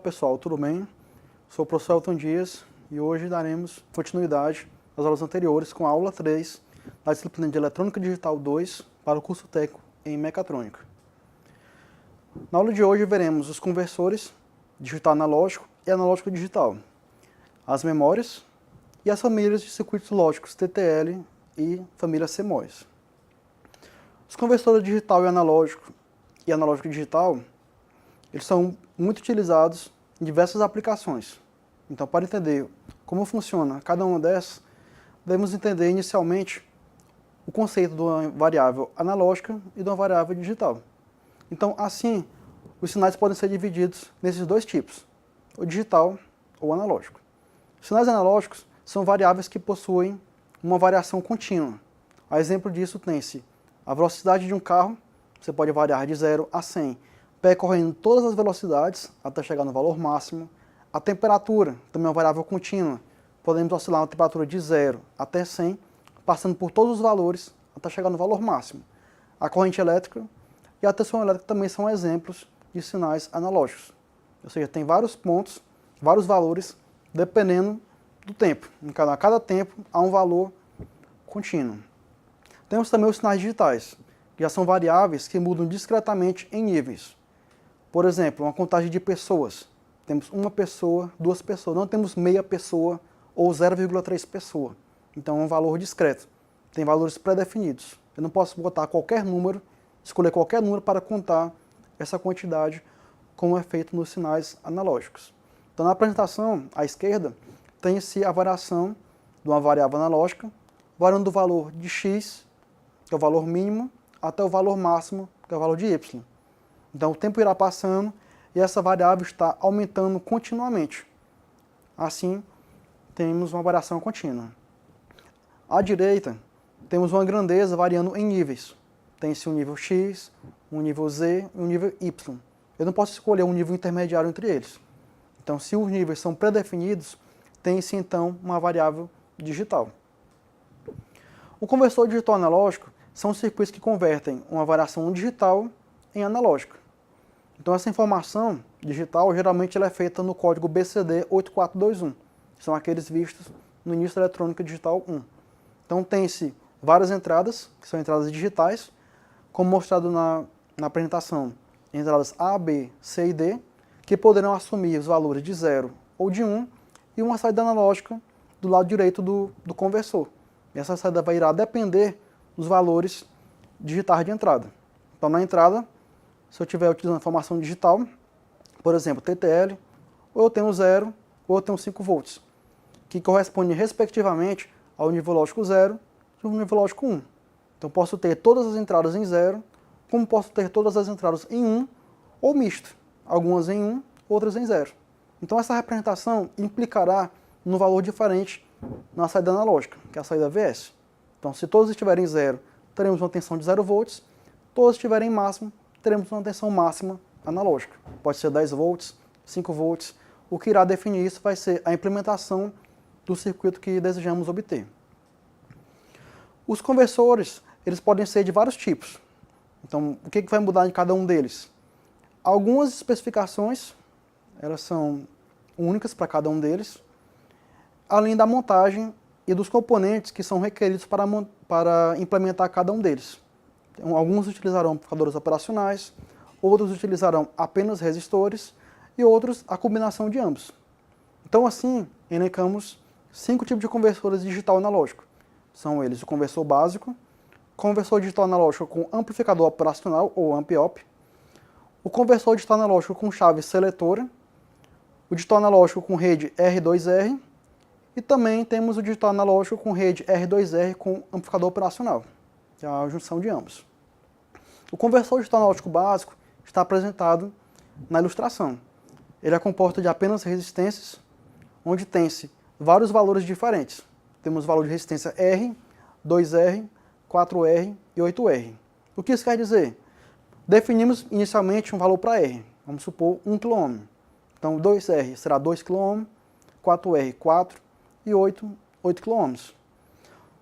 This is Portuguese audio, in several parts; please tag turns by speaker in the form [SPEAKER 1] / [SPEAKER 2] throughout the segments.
[SPEAKER 1] pessoal, tudo bem? Sou o professor Elton Dias e hoje daremos continuidade às aulas anteriores com a aula 3 da disciplina de Eletrônica Digital 2 para o curso técnico em Mecatrônica. Na aula de hoje veremos os conversores digital analógico e analógico digital, as memórias e as famílias de circuitos lógicos TTL e família CMOS. Os conversores digital e analógico digital, eles são muito utilizados em diversas aplicações. Então, para entender como funciona cada uma dessas, devemos entender inicialmente o conceito de uma variável analógica e de uma variável digital. Então, assim, os sinais podem ser divididos nesses dois tipos, o digital ou o analógico. Os sinais analógicos são variáveis que possuem uma variação contínua. A exemplo disso tem-se a velocidade de um carro, você pode variar de 0 a 100, percorrendo todas as velocidades até chegar no valor máximo. A temperatura, também é uma variável contínua, podemos oscilar uma temperatura de 0 até 100, passando por todos os valores até chegar no valor máximo. A corrente elétrica e a tensão elétrica também são exemplos de sinais analógicos. Ou seja, tem vários pontos, vários valores, dependendo do tempo. A cada tempo há um valor contínuo. Temos também os sinais digitais, que já são variáveis que mudam discretamente em níveis. Por exemplo, uma contagem de pessoas. Temos uma pessoa, duas pessoas, não temos meia pessoa ou 0,3 pessoa. Então é um valor discreto. Tem valores pré-definidos. Eu não posso botar qualquer número, escolher qualquer número para contar essa quantidade, como é feito nos sinais analógicos. Então na apresentação, à esquerda, tem-se a variação de uma variável analógica, variando do valor de x, que é o valor mínimo, até o valor máximo, que é o valor de y. Então o tempo irá passando e essa variável está aumentando continuamente. Assim, temos uma variação contínua. À direita, temos uma grandeza variando em níveis. Tem-se um nível x, um nível z e um nível y. Eu não posso escolher um nível intermediário entre eles. Então, se os níveis são pré-definidos, tem-se então uma variável digital. O conversor digital analógico são circuitos que convertem uma variação digital em analógica. Então essa informação digital geralmente ela é feita no código BCD 8421, que são aqueles vistos no início da eletrônica digital 1. Então tem-se várias entradas, que são entradas digitais, como mostrado na apresentação, entradas A, B, C e D, que poderão assumir os valores de 0 ou de 1, e uma saída analógica do lado direito do conversor. E essa saída irá depender dos valores digitais de entrada. Então na entrada, se eu estiver utilizando a informação digital, por exemplo, TTL, ou eu tenho 0, ou eu tenho 5 volts, que corresponde respectivamente ao nível lógico 0 e ao nível lógico 1. Então posso ter todas as entradas em 0, como posso ter todas as entradas em 1, ou misto, algumas em 1, outras em 0. Então essa representação implicará num valor diferente na saída analógica, que é a saída VS. Então se todos estiverem em 0, teremos uma tensão de 0 volts, todos estiverem em máximo, teremos uma tensão máxima analógica. Pode ser 10 volts, 5 volts. O que irá definir isso vai ser a implementação do circuito que desejamos obter. Os conversores, eles podem ser de vários tipos. Então, o que vai mudar em cada um deles? Algumas especificações, elas são únicas para cada um deles, além da montagem e dos componentes que são requeridos para implementar cada um deles. Então, alguns utilizarão amplificadores operacionais, outros utilizarão apenas resistores e outros a combinação de ambos. Então assim, elencamos 5 tipos de conversores digital analógico. São eles o conversor básico, conversor digital analógico com amplificador operacional ou AMP-OP, o conversor digital analógico com chave seletora, o digital analógico com rede R2R e também temos o digital analógico com rede R2R com amplificador operacional. Que é a junção de ambos. O conversor digital analógico básico está apresentado na ilustração. Ele é composto de apenas resistências, onde tem-se vários valores diferentes. Temos valor de resistência R, 2R, 4R e 8R. O que isso quer dizer? Definimos inicialmente um valor para R, vamos supor 1 kΩ. Então 2R será 2 kΩ, 4R 4 e 8 kΩ.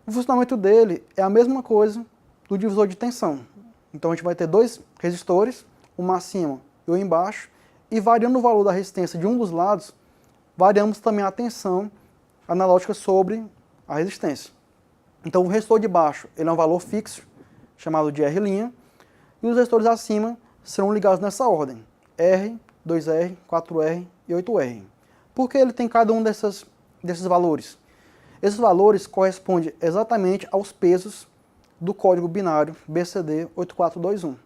[SPEAKER 1] O funcionamento dele é a mesma coisa do divisor de tensão. Então a gente vai ter dois resistores, um acima e um embaixo, e variando o valor da resistência de um dos lados, variamos também a tensão analógica sobre a resistência. Então o resistor de baixo ele é um valor fixo, chamado de R', e os resistores acima serão ligados nessa ordem, R, 2R, 4R e 8R. Por que ele tem cada um desses valores? Esses valores correspondem exatamente aos pesos do código binário BCD 8421.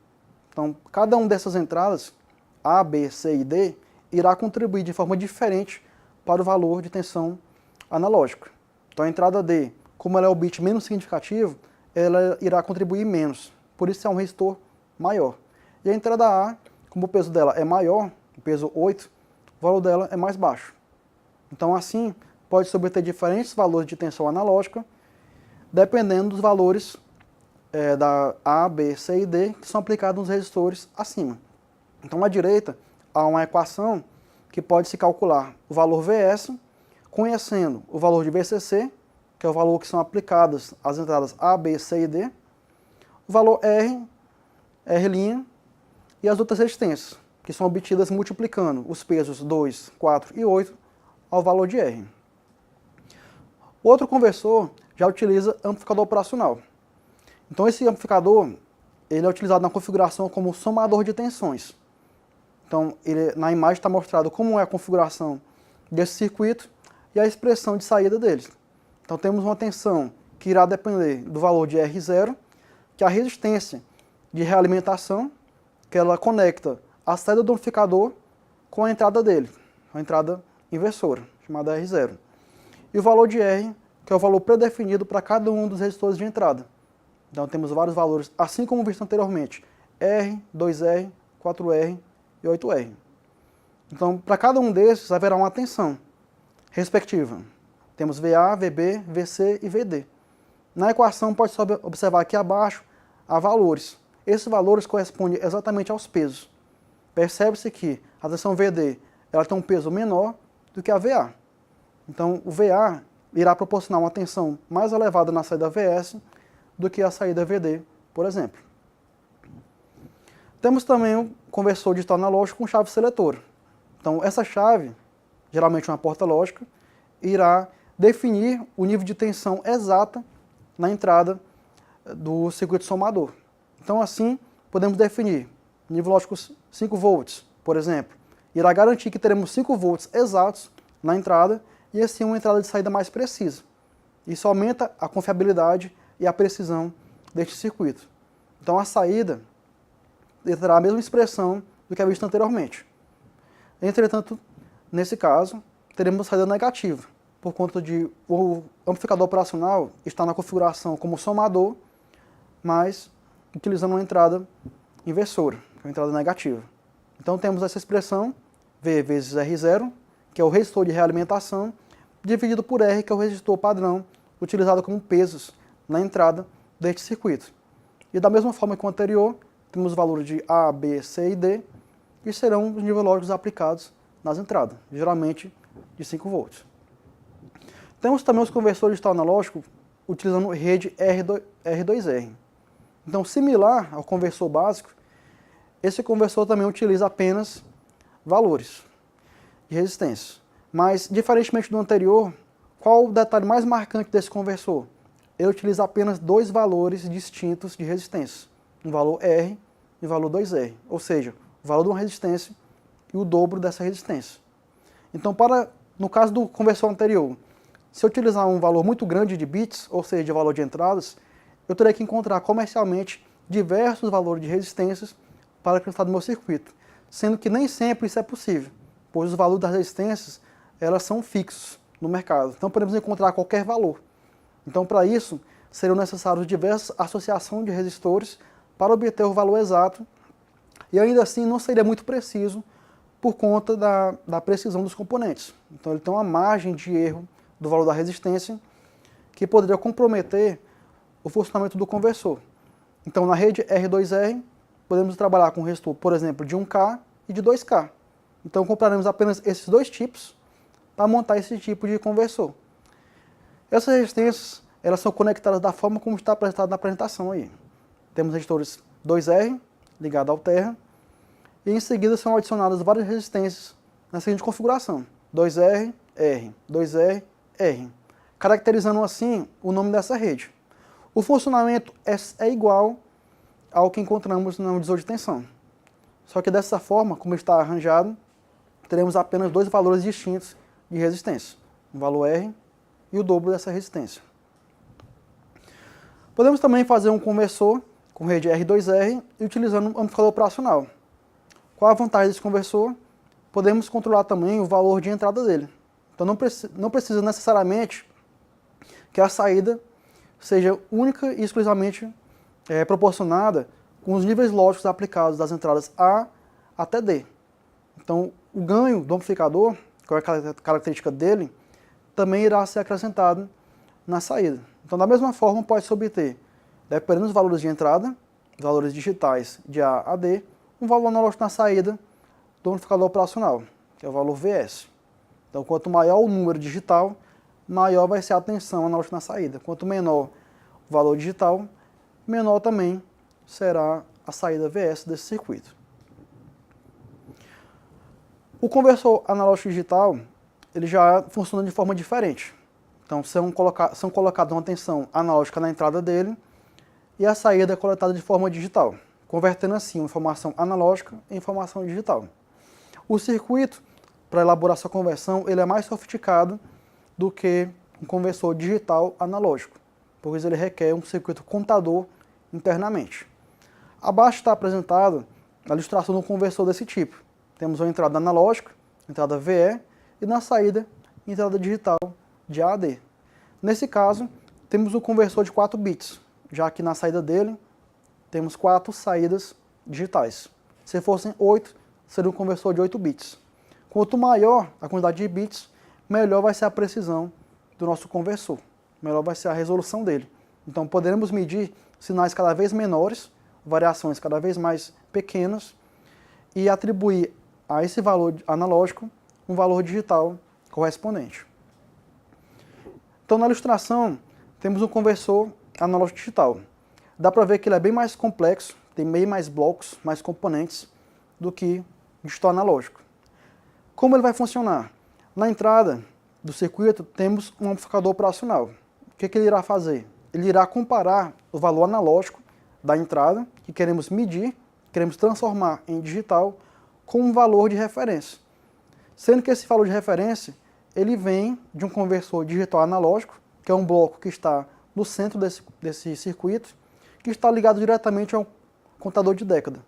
[SPEAKER 1] Então, cada uma dessas entradas, A, B, C e D, irá contribuir de forma diferente para o valor de tensão analógica. Então, a entrada D, como ela é o bit menos significativo, ela irá contribuir menos, por isso é um resistor maior. E a entrada A, como o peso dela é maior, o peso 8, o valor dela é mais baixo. Então, assim, pode-se obter diferentes valores de tensão analógica, dependendo dos valores da A, B, C e D, que são aplicados nos resistores acima. Então, à direita, há uma equação que pode-se calcular o valor Vs, conhecendo o valor de VCC, que é o valor que são aplicadas as entradas A, B, C e D, o valor R, R' e as outras resistências, que são obtidas multiplicando os pesos 2, 4 e 8 ao valor de R. Outro conversor já utiliza amplificador operacional. Então esse amplificador ele é utilizado na configuração como somador de tensões. Então na imagem está mostrado como é a configuração desse circuito e a expressão de saída deles. Então temos uma tensão que irá depender do valor de R0, que é a resistência de realimentação, que ela conecta a saída do amplificador com a entrada dele, a entrada inversora, chamada R0. E o valor de R, que é o valor predefinido para cada um dos resistores de entrada. Então temos vários valores, assim como visto anteriormente, R, 2R, 4R e 8R. Então, para cada um desses haverá uma tensão respectiva. Temos VA, VB, VC e VD. Na equação pode-se observar aqui abaixo há valores. Esses valores correspondem exatamente aos pesos. Percebe-se que a tensão VD ela tem um peso menor do que a VA. Então, o VA irá proporcionar uma tensão mais elevada na saída VS do que a saída VD, por exemplo. Temos também um conversor digital analógico com chave seletora. Então, essa chave, geralmente uma porta lógica, irá definir o nível de tensão exata na entrada do circuito somador. Então, assim, podemos definir nível lógico 5 volts, por exemplo. Irá garantir que teremos 5 volts exatos na entrada e, assim, uma entrada de saída mais precisa. Isso aumenta a confiabilidade e a precisão deste circuito. Então, a saída terá a mesma expressão do que é visto anteriormente. Entretanto, nesse caso, teremos saída negativa, por conta de o amplificador operacional está na configuração como somador, mas utilizando uma entrada inversora, uma entrada negativa. Então temos essa expressão, V vezes R0, que é o resistor de realimentação, dividido por R, que é o resistor padrão, utilizado como pesos na entrada deste circuito. E da mesma forma que o anterior, temos os valores de A, B, C e D, e serão os níveis lógicos aplicados nas entradas, geralmente de 5 volts. Temos também os conversores digital analógico utilizando rede R2R. Então, similar ao conversor básico, esse conversor também utiliza apenas valores de resistência. Mas, diferentemente do anterior, qual o detalhe mais marcante desse conversor? Ele utiliza apenas dois valores distintos de resistência, um valor R e um valor 2R, ou seja, o valor de uma resistência e o dobro dessa resistência. Então, no caso do conversor anterior, se eu utilizar um valor muito grande de bits, ou seja, de valor de entradas, eu terei que encontrar comercialmente diversos valores de resistências para acrescentar no meu circuito, sendo que nem sempre isso é possível, pois os valores das resistências elas são fixos no mercado, então podemos encontrar qualquer valor. Então, para isso, seriam necessárias diversas associações de resistores para obter o valor exato, e ainda assim não seria muito preciso por conta da precisão dos componentes. Então, ele tem uma margem de erro do valor da resistência, que poderia comprometer o funcionamento do conversor. Então, na rede R2R, podemos trabalhar com resistor, por exemplo, de 1K e de 2K. Então, compraremos apenas esses dois tipos para montar esse tipo de conversor. Essas resistências elas são conectadas da forma como está apresentado na apresentação aí. Temos resistores 2R, ligado ao terra, e em seguida são adicionadas várias resistências na seguinte configuração: 2R, R, 2R, R, caracterizando assim o nome dessa rede. O funcionamento é igual ao que encontramos no divisor de tensão. Só que dessa forma, como está arranjado, teremos apenas dois valores distintos de resistência, o valor R e o dobro dessa resistência. Podemos também fazer um conversor com rede R2R e utilizando um amplificador operacional. Qual a vantagem desse conversor? Podemos controlar também o valor de entrada dele. Então não precisa necessariamente que a saída seja única e exclusivamente proporcionada com os níveis lógicos aplicados das entradas A até D. Então o ganho do amplificador, que é a característica dele, também irá ser acrescentado na saída. Então da mesma forma pode-se obter, dependendo dos valores de entrada, valores digitais de A a D, um valor analógico na saída do amplificador operacional, que é o valor Vs. Então quanto maior o número digital, maior vai ser a tensão analógica na saída. Quanto menor o valor digital, menor também será a saída Vs desse circuito. O conversor analógico digital, ele já funciona de forma diferente. Então são colocadas uma tensão analógica na entrada dele e a saída é coletada de forma digital, convertendo assim uma informação analógica em informação digital. O circuito, para elaborar essa conversão, ele é mais sofisticado do que um conversor digital analógico, pois ele requer um circuito contador internamente. Abaixo está apresentado a ilustração de um conversor desse tipo. Temos uma entrada analógica, entrada VE, e na saída, entrada digital de A a D. Nesse caso, temos um conversor de 4 bits, já que na saída dele temos 4 saídas digitais. Se fossem 8, seria um conversor de 8 bits. Quanto maior a quantidade de bits, melhor vai ser a precisão do nosso conversor, melhor vai ser a resolução dele. Então poderemos medir sinais cada vez menores, variações cada vez mais pequenas, e atribuir a esse valor analógico um valor digital correspondente. Então na ilustração temos um conversor analógico digital. Dá para ver que ele é bem mais complexo, tem bem mais blocos, mais componentes do que o digital analógico. Como ele vai funcionar? Na entrada do circuito temos um amplificador operacional. O que ele irá fazer? Ele irá comparar o valor analógico da entrada, que queremos medir, queremos transformar em digital, com um valor de referência. Sendo que esse valor de referência, ele vem de um conversor digital analógico, que é um bloco que está no centro desse circuito, que está ligado diretamente ao contador de década.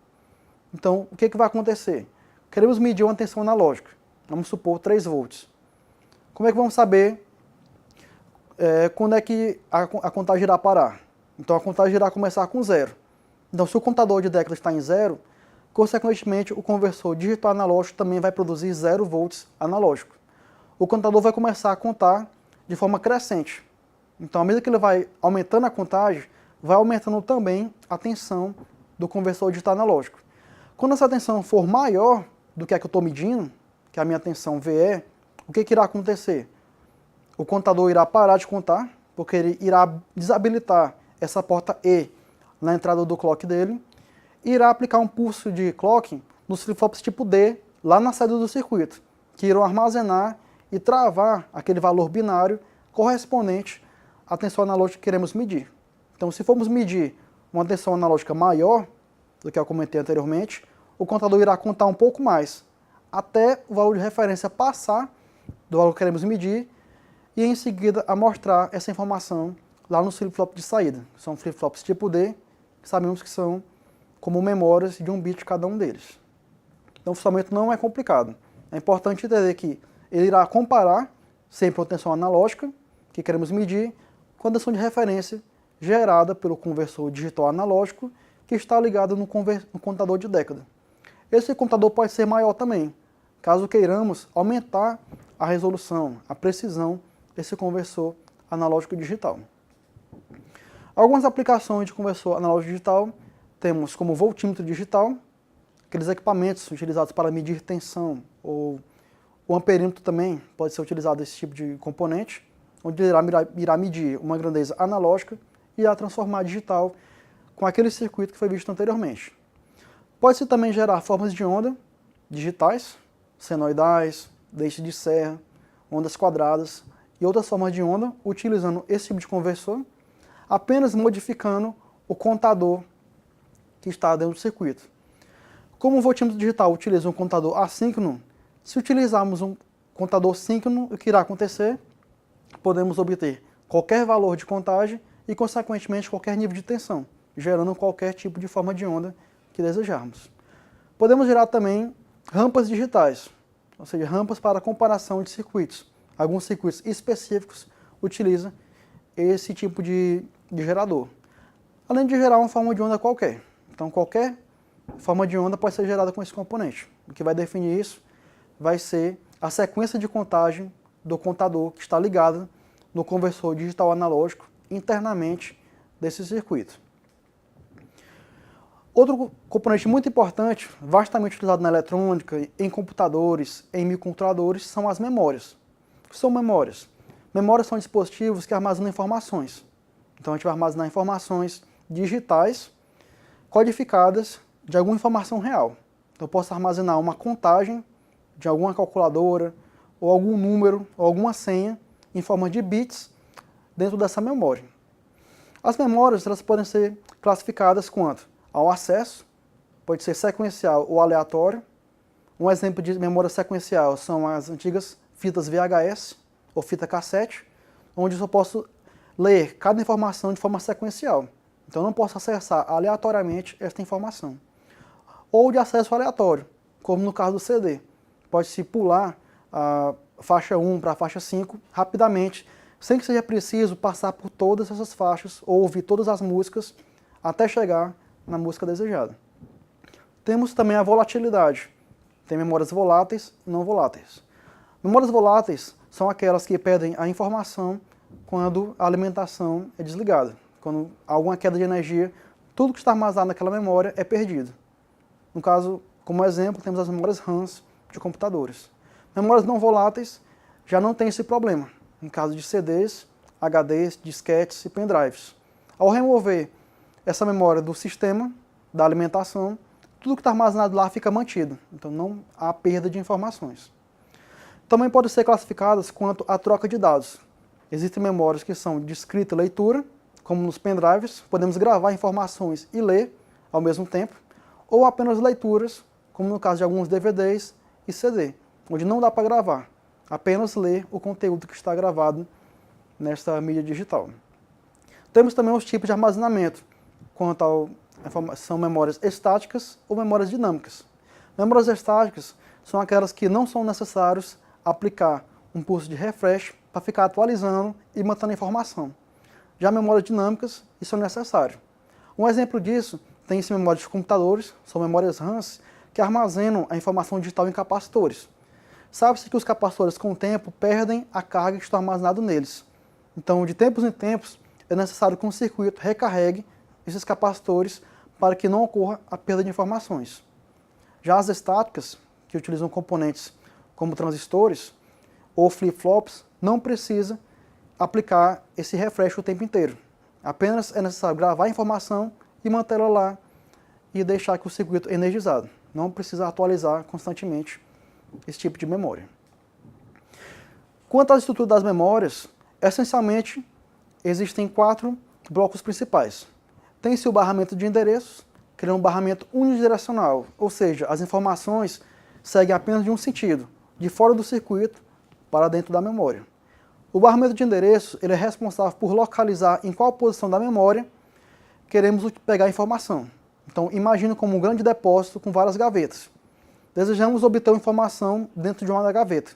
[SPEAKER 1] Então, o que vai acontecer? Queremos medir uma tensão analógica, vamos supor 3 volts. Como é que vamos saber quando é que a contagem irá parar? Então a contagem irá começar com 0. Então se o contador de década está em 0, consequentemente o conversor digital analógico também vai produzir 0 volts analógico. O contador vai começar a contar de forma crescente. Então à medida que ele vai aumentando a contagem, vai aumentando também a tensão do conversor digital analógico. Quando essa tensão for maior do que a que eu estou medindo, que é a minha tensão VE, o que irá acontecer? O contador irá parar de contar, porque ele irá desabilitar essa porta E na entrada do clock dele, e irá aplicar um pulso de clocking nos flip-flops tipo D, lá na saída do circuito, que irão armazenar e travar aquele valor binário correspondente à tensão analógica que queremos medir. Então, se formos medir uma tensão analógica maior do que eu comentei anteriormente, o contador irá contar um pouco mais, até o valor de referência passar do valor que queremos medir, e em seguida a mostrar essa informação lá no flip-flop de saída. São flip-flops tipo D, que sabemos que são como memórias de 1 bit cada um deles. Então o funcionamento não é complicado. É importante entender que ele irá comparar sempre a tensão analógica que queremos medir com a tensão de referência gerada pelo conversor digital analógico que está ligado no contador de década. Esse contador pode ser maior também, caso queiramos aumentar a resolução, a precisão desse conversor analógico digital. Algumas aplicações de conversor analógico digital temos como voltímetro digital, aqueles equipamentos utilizados para medir tensão, ou o amperímetro também pode ser utilizado esse tipo de componente, onde ele irá medir uma grandeza analógica e irá transformar digital com aquele circuito que foi visto anteriormente. Pode-se também gerar formas de onda digitais, senoidais, dentes de serra, ondas quadradas e outras formas de onda, utilizando esse tipo de conversor, apenas modificando o contador que está dentro do circuito. Como o voltímetro digital utiliza um contador assíncrono, se utilizarmos um contador síncrono, o que irá acontecer? Podemos obter qualquer valor de contagem e, consequentemente, qualquer nível de tensão, gerando qualquer tipo de forma de onda que desejarmos. Podemos gerar também rampas digitais, ou seja, rampas para comparação de circuitos. Alguns circuitos específicos utilizam esse tipo de gerador, além de gerar uma forma de onda qualquer. Então, qualquer forma de onda pode ser gerada com esse componente. O que vai definir isso vai ser a sequência de contagem do contador que está ligado no conversor digital analógico internamente desse circuito. Outro componente muito importante, vastamente utilizado na eletrônica, em computadores, em microcontroladores, são as memórias. O que são memórias? Memórias são dispositivos que armazenam informações. Então a gente vai armazenar informações digitais, codificadas de alguma informação real. Então eu posso armazenar uma contagem de alguma calculadora, ou algum número, ou alguma senha, em forma de bits, dentro dessa memória. As memórias elas podem ser classificadas quanto ao acesso, pode ser sequencial ou aleatório. Um exemplo de memória sequencial são as antigas fitas VHS ou fita cassete, onde eu só posso ler cada informação de forma sequencial. Então eu não posso acessar aleatoriamente esta informação. Ou de acesso aleatório, como no caso do CD. Pode-se pular a faixa 1 para a faixa 5 rapidamente, sem que seja preciso passar por todas essas faixas ou ouvir todas as músicas até chegar na música desejada. Temos também a volatilidade. Tem memórias voláteis e não voláteis. Memórias voláteis são aquelas que perdem a informação quando a alimentação é desligada. Quando há alguma queda de energia, tudo que está armazenado naquela memória é perdido. No caso, como exemplo, temos as memórias RAMs de computadores. Memórias não voláteis já não tem esse problema, no caso de CDs, HDs, disquetes e pendrives. Ao remover essa memória do sistema, da alimentação, tudo que está armazenado lá fica mantido, então não há perda de informações. Também podem ser classificadas quanto à troca de dados. Existem memórias que são de escrita e leitura, como nos pendrives, podemos gravar informações e ler ao mesmo tempo, ou apenas leituras, como no caso de alguns DVDs e CD, onde não dá para gravar, apenas ler o conteúdo que está gravado nesta mídia digital. Temos também os tipos de armazenamento, são memórias estáticas ou memórias dinâmicas. Memórias estáticas são aquelas que não são necessários aplicar um pulso de refresh para ficar atualizando e mantendo a informação. Já memórias dinâmicas, isso é necessário. Um exemplo disso tem-se memórias de computadores, são memórias RAMs, que armazenam a informação digital em capacitores. Sabe-se que os capacitores, com o tempo, perdem a carga que está armazenada neles. Então, de tempos em tempos, é necessário que um circuito recarregue esses capacitores para que não ocorra a perda de informações. Já as estáticas, que utilizam componentes como transistores ou flip-flops, não precisa aplicar esse refresh o tempo inteiro. Apenas é necessário gravar a informação e mantê-la lá e deixar que o circuito energizado. Não precisa atualizar constantemente esse tipo de memória. Quanto à estrutura das memórias, essencialmente existem 4 blocos principais. Tem-se o barramento de endereços, que é um barramento unidirecional, ou seja, as informações seguem apenas de um sentido, de fora do circuito para dentro da memória. O barramento de endereço ele é responsável por localizar em qual posição da memória queremos pegar a informação. Então, imagine como um grande depósito com várias gavetas. Desejamos obter uma informação dentro de uma gaveta.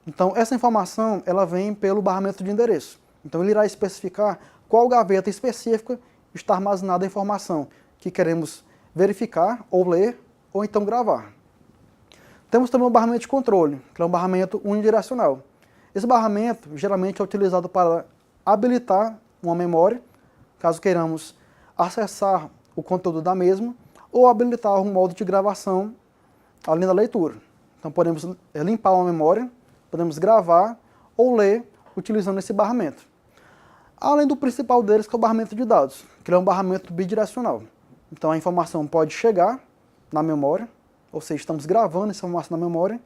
[SPEAKER 1] Então, essa informação ela vem pelo barramento de endereço. Então, ele irá especificar qual gaveta específica está armazenada a informação que queremos verificar, ou ler, ou então gravar. Temos também o barramento de controle, que é um barramento unidirecional. Esse barramento geralmente é utilizado para habilitar uma memória, caso queiramos acessar o conteúdo da mesma, ou habilitar um modo de gravação além da leitura. Então podemos limpar uma memória, podemos gravar ou ler utilizando esse barramento. Além do principal deles, que é o barramento de dados, que é um barramento bidirecional. Então a informação pode chegar na memória, ou seja, estamos gravando essa informação na memória,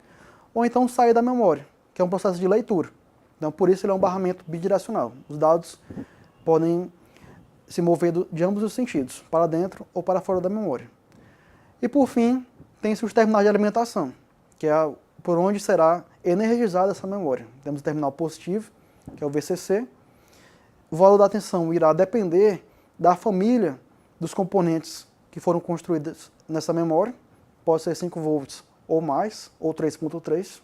[SPEAKER 1] ou então sair da memória, que é um processo de leitura. Então, por isso ele é um barramento bidirecional. Os dados podem se mover de ambos os sentidos, para dentro ou para fora da memória. E por fim, tem-se os terminais de alimentação, que é por onde será energizada essa memória. Temos o terminal positivo, que é o VCC. O valor da tensão irá depender da família dos componentes que foram construídos nessa memória. Pode ser 5 volts ou mais, ou 3.3.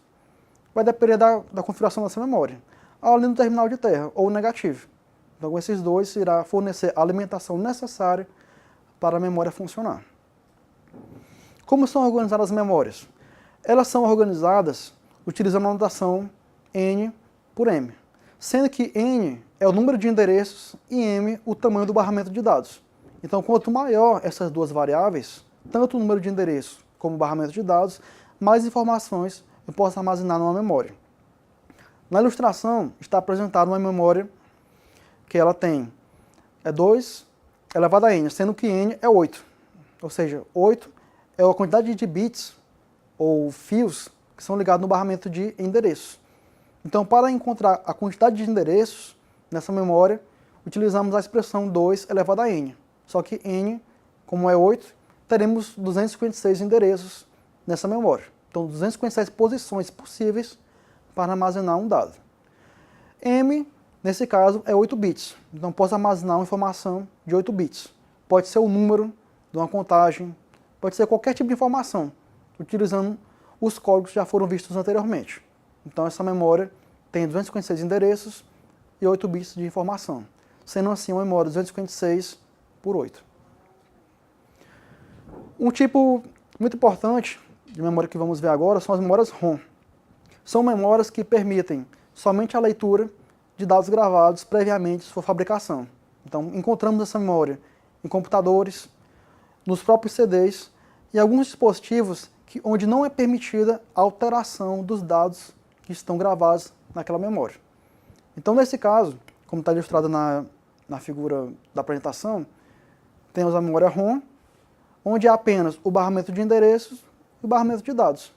[SPEAKER 1] Vai depender da configuração dessa memória. Além do terminal de terra, ou negativo. Então, com esses dois, irá fornecer a alimentação necessária para a memória funcionar. Como são organizadas as memórias? Elas são organizadas utilizando a notação N por M, sendo que N é o número de endereços e M o tamanho do barramento de dados. Então, quanto maior essas duas variáveis, tanto o número de endereços como o barramento de dados, mais informações eu posso armazenar numa memória. Na ilustração está apresentada uma memória que ela tem 2 elevado a N, sendo que N é 8. Ou seja, 8 é a quantidade de bits ou fios que são ligados no barramento de endereços. Então, para encontrar a quantidade de endereços nessa memória, utilizamos a expressão 2 elevado a N. Só que N, como é 8, teremos 256 endereços nessa memória. Então, 256 posições possíveis para armazenar um dado. M, nesse caso, é 8 bits. Então, posso armazenar uma informação de 8 bits. Pode ser o número de uma contagem, pode ser qualquer tipo de informação, utilizando os códigos que já foram vistos anteriormente. Então, essa memória tem 256 endereços e 8 bits de informação, sendo assim uma memória 256 por 8. Um tipo muito importante de memória que vamos ver agora são as memórias ROM. São memórias que permitem somente a leitura de dados gravados previamente sua fabricação. Então, encontramos essa memória em computadores, nos próprios CDs e alguns dispositivos onde não é permitida a alteração dos dados que estão gravados naquela memória. Então, nesse caso, como está ilustrado na figura da apresentação, temos a memória ROM, onde há apenas o barramento de endereços e o barramento de dados.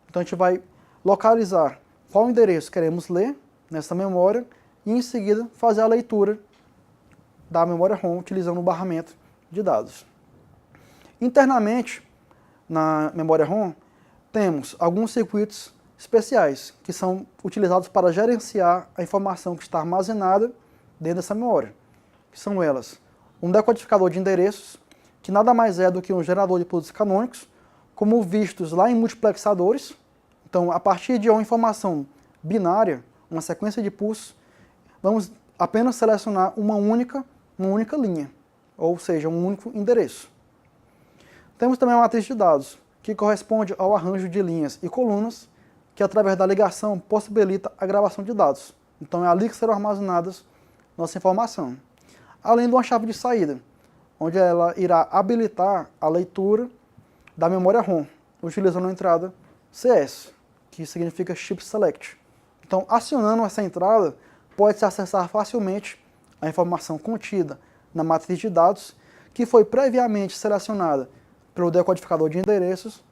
[SPEAKER 1] Então, a gente vai localizar qual endereço queremos ler nessa memória e, em seguida, fazer a leitura da memória ROM utilizando o barramento de dados. Internamente, na memória ROM, temos alguns circuitos especiais que são utilizados para gerenciar a informação que está armazenada dentro dessa memória, que são elas: um decodificador de endereços, que nada mais é do que um gerador de produtos canônicos, como vistos lá em multiplexadores. Então, a partir de uma informação binária, uma sequência de pulsos, vamos apenas selecionar uma única linha, ou seja, um único endereço. Temos também a matriz de dados, que corresponde ao arranjo de linhas e colunas, que através da ligação possibilita a gravação de dados. Então é ali que serão armazenadas nossa informação. Além de uma chave de saída, onde ela irá habilitar a leitura da memória ROM, utilizando a entrada CS, que significa Chip Select. Então, acionando essa entrada, pode-se acessar facilmente a informação contida na matriz de dados, que foi previamente selecionada pelo decodificador de endereços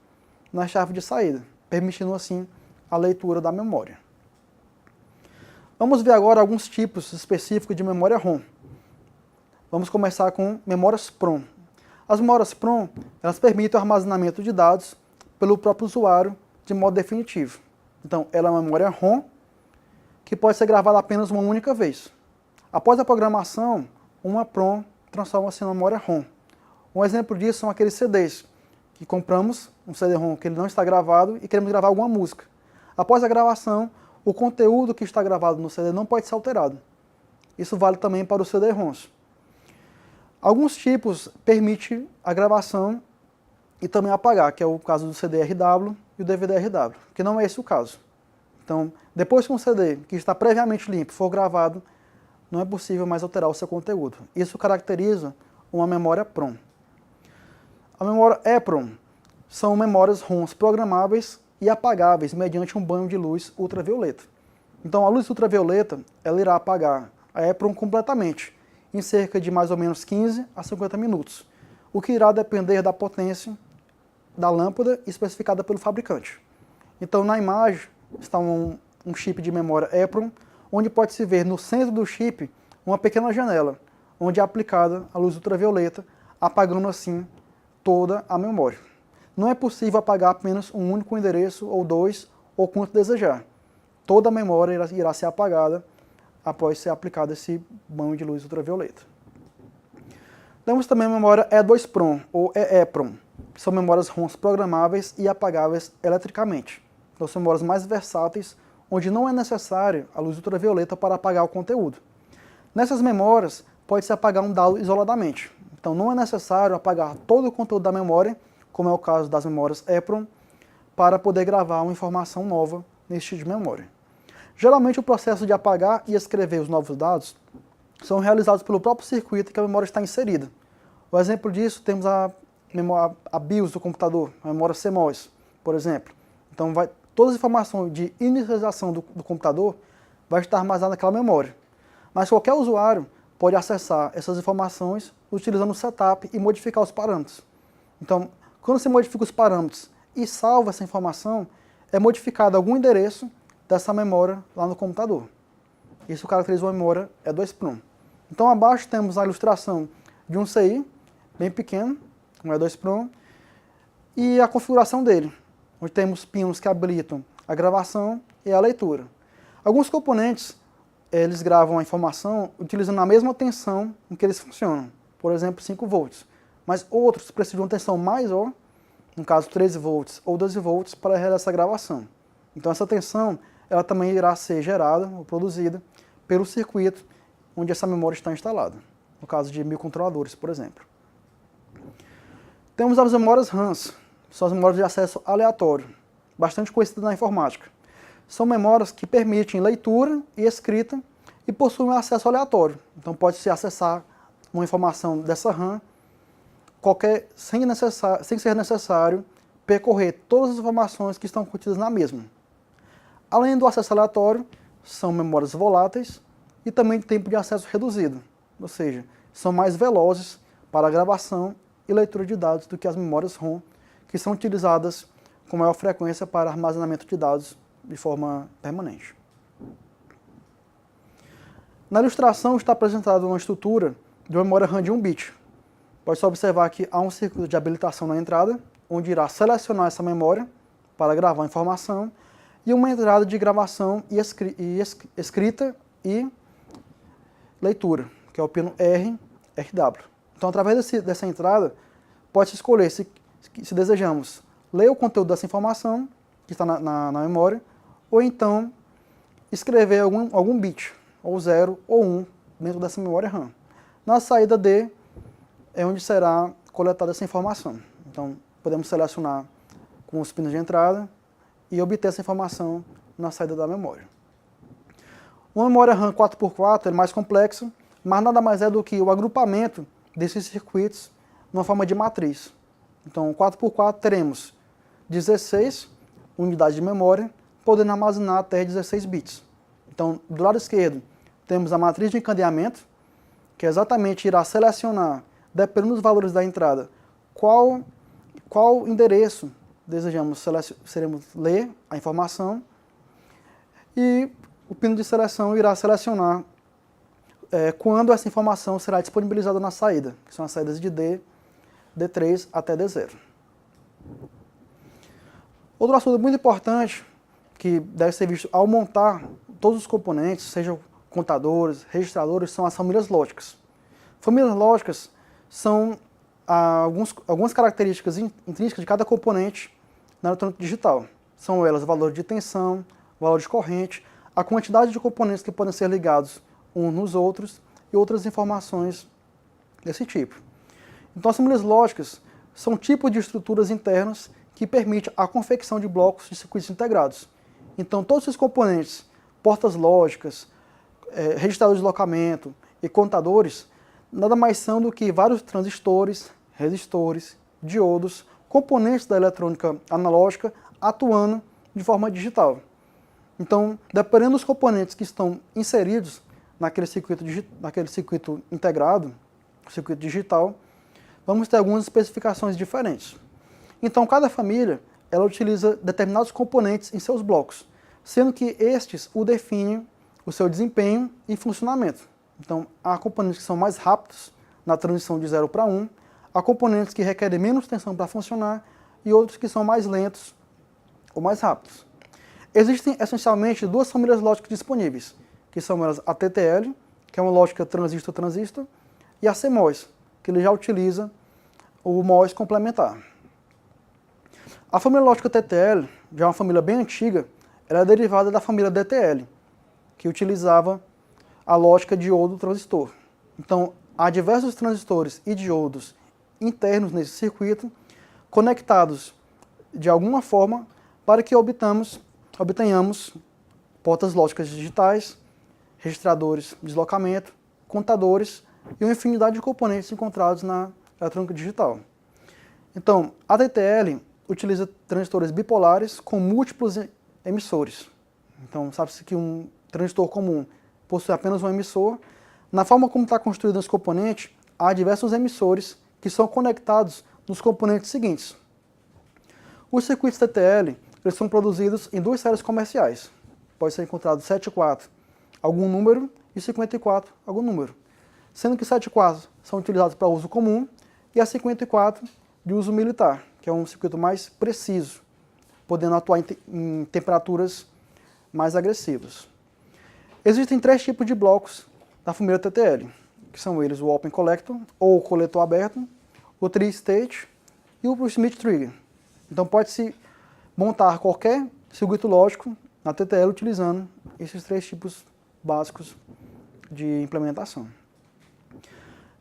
[SPEAKER 1] na chave de saída, permitindo assim a leitura da memória. Vamos ver agora alguns tipos específicos de memória ROM. Vamos começar com memórias PROM. As memórias PROM, elas permitem o armazenamento de dados pelo próprio usuário de modo definitivo. Então, ela é uma memória ROM que pode ser gravada apenas uma única vez. Após a programação, uma PROM transforma-se em memória ROM. Um exemplo disso são aqueles CDs que compramos, um CD-ROM que ele não está gravado e queremos gravar alguma música. Após a gravação, o conteúdo que está gravado no CD não pode ser alterado. Isso vale também para os CD-ROMs. Alguns tipos permitem a gravação e também apagar, que é o caso do CD-RW e o DVD-RW, que não é esse o caso. Então, depois que um CD que está previamente limpo for gravado, não é possível mais alterar o seu conteúdo. Isso caracteriza uma memória PROM. A memória EPROM são memórias ROMs programáveis e apagáveis mediante um banho de luz ultravioleta. Então, a luz ultravioleta ela irá apagar a EPROM completamente, em cerca de mais ou menos 15 a 50 minutos, o que irá depender da potência da lâmpada especificada pelo fabricante. Então, na imagem está um chip de memória EEPROM, onde pode-se ver no centro do chip uma pequena janela, onde é aplicada a luz ultravioleta, apagando assim toda a memória. Não é possível apagar apenas um único endereço, ou dois, ou quanto desejar. Toda a memória irá ser apagada após ser aplicado esse banho de luz ultravioleta. Temos também a memória E2PROM, ou EEPROM, que são memórias ROMs programáveis e apagáveis eletricamente. Então são memórias mais versáteis, onde não é necessária a luz ultravioleta para apagar o conteúdo. Nessas memórias, pode-se apagar um dado isoladamente. Então não é necessário apagar todo o conteúdo da memória, como é o caso das memórias EEPROM, para poder gravar uma informação nova nesse tipo de memória. Geralmente o processo de apagar e escrever os novos dados são realizados pelo próprio circuito que a memória está inserida. O exemplo disso, temos a BIOS do computador, a memória CMOS, por exemplo. Então todas as informações de inicialização do computador vai estar armazenada naquela memória. Mas qualquer usuário pode acessar essas informações utilizando o setup e modificar os parâmetros. Então, quando você modifica os parâmetros e salva essa informação, é modificado algum endereço dessa memória lá no computador. Isso caracteriza uma memória E2PROM. Então, abaixo temos a ilustração de um CI, bem pequeno, um E2PROM, e a configuração dele, onde temos pinos que habilitam a gravação e a leitura. Alguns componentes, eles gravam a informação utilizando a mesma tensão em que eles funcionam, por exemplo, 5 volts. Mas outros precisam de uma tensão maior, no caso 13 volts ou 12 volts, para realizar essa gravação. Então essa tensão, ela também irá ser gerada ou produzida pelo circuito onde essa memória está instalada, no caso de microcontroladores, por exemplo. Temos as memórias RAMs, que são as memórias de acesso aleatório, bastante conhecidas na informática. São memórias que permitem leitura e escrita e possuem um acesso aleatório. Então pode-se acessar uma informação dessa RAM sem ser necessário percorrer todas as informações que estão contidas na mesma. Além do acesso aleatório, são memórias voláteis e também tempo de acesso reduzido, ou seja, são mais velozes para a gravação e leitura de dados do que as memórias ROM, que são utilizadas com maior frequência para armazenamento de dados de forma permanente. Na ilustração está apresentada uma estrutura de uma memória RAM de 1 bit. Pode-se observar que há um circuito de habilitação na entrada, onde irá selecionar essa memória para gravar a informação, e uma entrada de gravação e escrita e leitura, que é o pino R, RW. Então, através dessa entrada, pode-se escolher se desejamos ler o conteúdo dessa informação, que está na memória, ou então escrever algum bit, ou 0 ou 1, dentro dessa memória RAM. Na saída D é onde será coletada essa informação. Então, podemos selecionar com os pinos de entrada e obter essa informação na saída da memória. Uma memória RAM 4x4 é mais complexa, mas nada mais é do que o agrupamento desses circuitos numa forma de matriz. Então, 4x4 teremos 16 unidades de memória, podendo armazenar até 16 bits. Então, do lado esquerdo, temos a matriz de encadeamento, que exatamente irá selecionar, dependendo dos valores da entrada, qual endereço desejamos ler a informação, e o pino de seleção irá selecionar quando essa informação será disponibilizada na saída, que são as saídas de D, D3 até D0. Outro assunto muito importante, que deve ser visto ao montar todos os componentes, sejam contadores, registradores, são as famílias lógicas. Famílias lógicas são algumas características intrínsecas de cada componente na eletrônica digital. São elas o valor de tensão, o valor de corrente, a quantidade de componentes que podem ser ligados uns nos outros e outras informações desse tipo. Então, as famílias lógicas são tipos de estruturas internas que permitem a confecção de blocos de circuitos integrados. Então, todos esses componentes, portas lógicas, registradores de deslocamento e contadores, nada mais são do que vários transistores, resistores, diodos, componentes da eletrônica analógica atuando de forma digital. Então, dependendo dos componentes que estão inseridos naquele circuito integrado, circuito digital, vamos ter algumas especificações diferentes. Então, cada família ela utiliza determinados componentes em seus blocos, sendo que estes o definem o seu desempenho e funcionamento. Então, há componentes que são mais rápidos na transição de 0 para 1, há componentes que requerem menos tensão para funcionar e outros que são mais lentos ou mais rápidos. Existem essencialmente duas famílias lógicas disponíveis, que são elas a TTL, que é uma lógica transistor-transistor, e a CMOS, que ele já utiliza o MOS complementar. A família lógica TTL, já é uma família bem antiga, ela é derivada da família DTL, que utilizava a lógica diodo-transistor. Então, há diversos transistores e diodos internos nesse circuito, conectados de alguma forma para que obtenhamos portas lógicas digitais, registradores de deslocamento, contadores e uma infinidade de componentes encontrados na eletrônica digital. Então, a TTL utiliza transistores bipolares com múltiplos emissores. Então, sabe-se que um transistor comum possui apenas um emissor. Na forma como está construído esse componente, há diversos emissores que são conectados nos componentes seguintes. Os circuitos TTL eles são produzidos em duas séries comerciais. Pode ser encontrado 74 algum número e 54 algum número. Sendo que 74 são utilizados para uso comum e a 54 de uso militar, que é um circuito mais preciso, podendo atuar em temperaturas mais agressivas. Existem três tipos de blocos da família TTL, que são eles o Open Collector, ou o coletor aberto, o Tri-State e o Schmitt Trigger. Então pode-se montar qualquer circuito lógico na TTL utilizando esses três tipos básicos de implementação.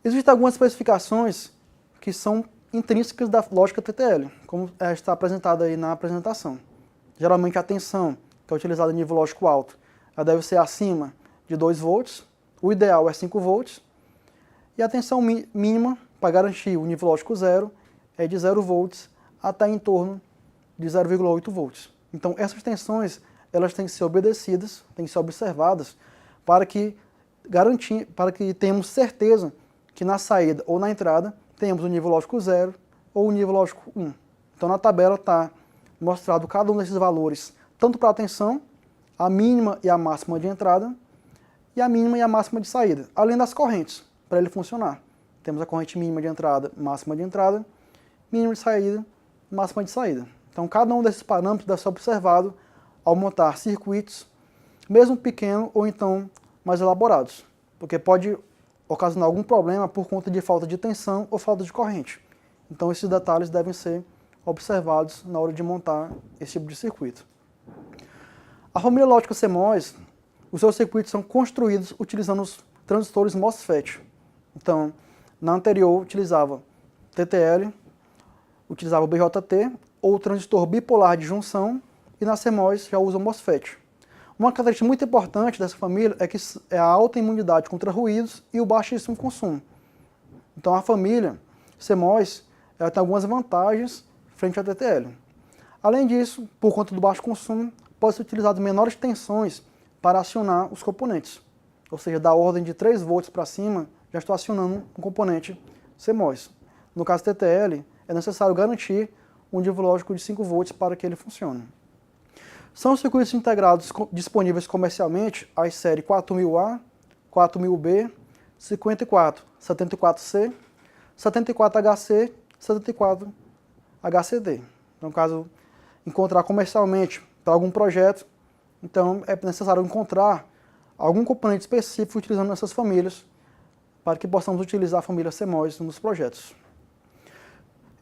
[SPEAKER 1] Existem algumas especificações que são intrínsecas da lógica TTL, como está apresentado aí na apresentação. Geralmente a tensão, que é utilizada em nível lógico alto, ela deve ser acima de 2 volts, o ideal é 5 volts, e a tensão mínima, para garantir o nível lógico zero, é de 0 volts até em torno de 0,8 volts. Então essas tensões elas têm que ser obedecidas, têm que ser observadas, para que tenhamos certeza que na saída ou na entrada temos o nível lógico 0 ou o nível lógico 1. Então na tabela está mostrado cada um desses valores, tanto para a tensão, a mínima e a máxima de entrada, e a mínima e a máxima de saída, além das correntes, para ele funcionar. Temos a corrente mínima de entrada, máxima de entrada, mínima de saída, máxima de saída. Então cada um desses parâmetros deve ser observado ao montar circuitos, mesmo pequenos ou então mais elaborados, porque pode ocasionar algum problema por conta de falta de tensão ou falta de corrente. Então esses detalhes devem ser observados na hora de montar esse tipo de circuito. A família lógica CMOS, os seus circuitos são construídos utilizando os transistores MOSFET. Então, na anterior utilizava TTL, utilizava o BJT, ou transistor bipolar de junção, e na CMOS já usa o MOSFET. Uma característica muito importante dessa família é a alta imunidade contra ruídos e o baixíssimo consumo. Então a família CMOS ela tem algumas vantagens frente à TTL. Além disso, por conta do baixo consumo, pode ser utilizado menores tensões para acionar os componentes. Ou seja, da ordem de 3 volts para cima, já estou acionando um componente CMOS. No caso TTL, é necessário garantir um nível lógico de 5 volts para que ele funcione. São os circuitos integrados disponíveis comercialmente as séries 4000A, 4000B, 54, 74C, 74HC, 74HCD. Então, caso encontrar comercialmente para algum projeto, então é necessário encontrar algum componente específico utilizando essas famílias para que possamos utilizar a família CMOS nos projetos.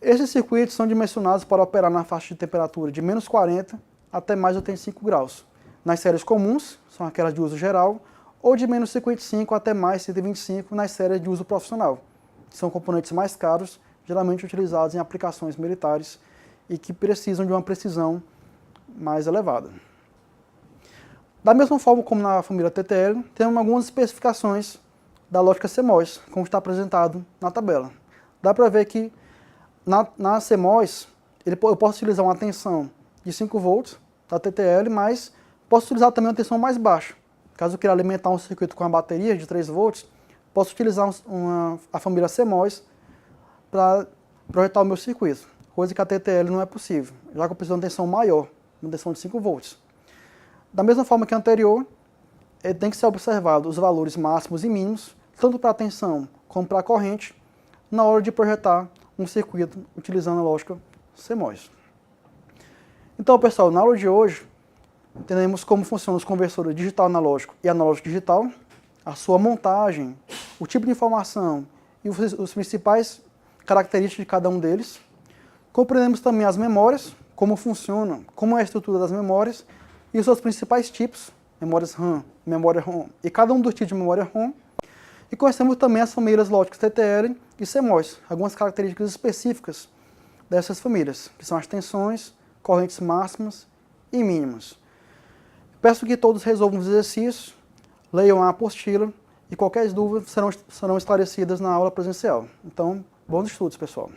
[SPEAKER 1] Esses circuitos são dimensionados para operar na faixa de temperatura de menos 40 até mais 85 graus. Nas séries comuns, são aquelas de uso geral, ou de menos 55 até mais 125 nas séries de uso profissional. São componentes mais caros, geralmente utilizados em aplicações militares e que precisam de uma precisão mais elevada. Da mesma forma como na família TTL, temos algumas especificações da lógica CMOS, como está apresentado na tabela. Dá para ver que na CMOS eu posso utilizar uma tensão de 5 volts da TTL, mas posso utilizar também uma tensão mais baixa. Caso eu queira alimentar um circuito com uma bateria de 3 volts, posso utilizar a família CMOS para projetar o meu circuito. coisa que a TTL não é possível, já que eu preciso de uma tensão maior, uma tensão de 5 volts. Da mesma forma que a anterior, tem que ser observado os valores máximos e mínimos, tanto para a tensão como para a corrente, na hora de projetar um circuito utilizando a lógica CMOS. Então, pessoal, na aula de hoje, entendemos como funcionam os conversores digital analógico e analógico digital, a sua montagem, o tipo de informação e os principais características de cada um deles. Compreendemos também as memórias, como funciona, como é a estrutura das memórias e os seus principais tipos, memórias RAM, memória ROM e cada um dos tipos de memória ROM. E conhecemos também as famílias lógicas TTL e CMOS, algumas características específicas dessas famílias, que são as tensões, correntes máximas e mínimas. Peço que todos resolvam os exercícios, leiam a apostila e qualquer dúvida serão esclarecidas na aula presencial. Então, bons estudos, pessoal.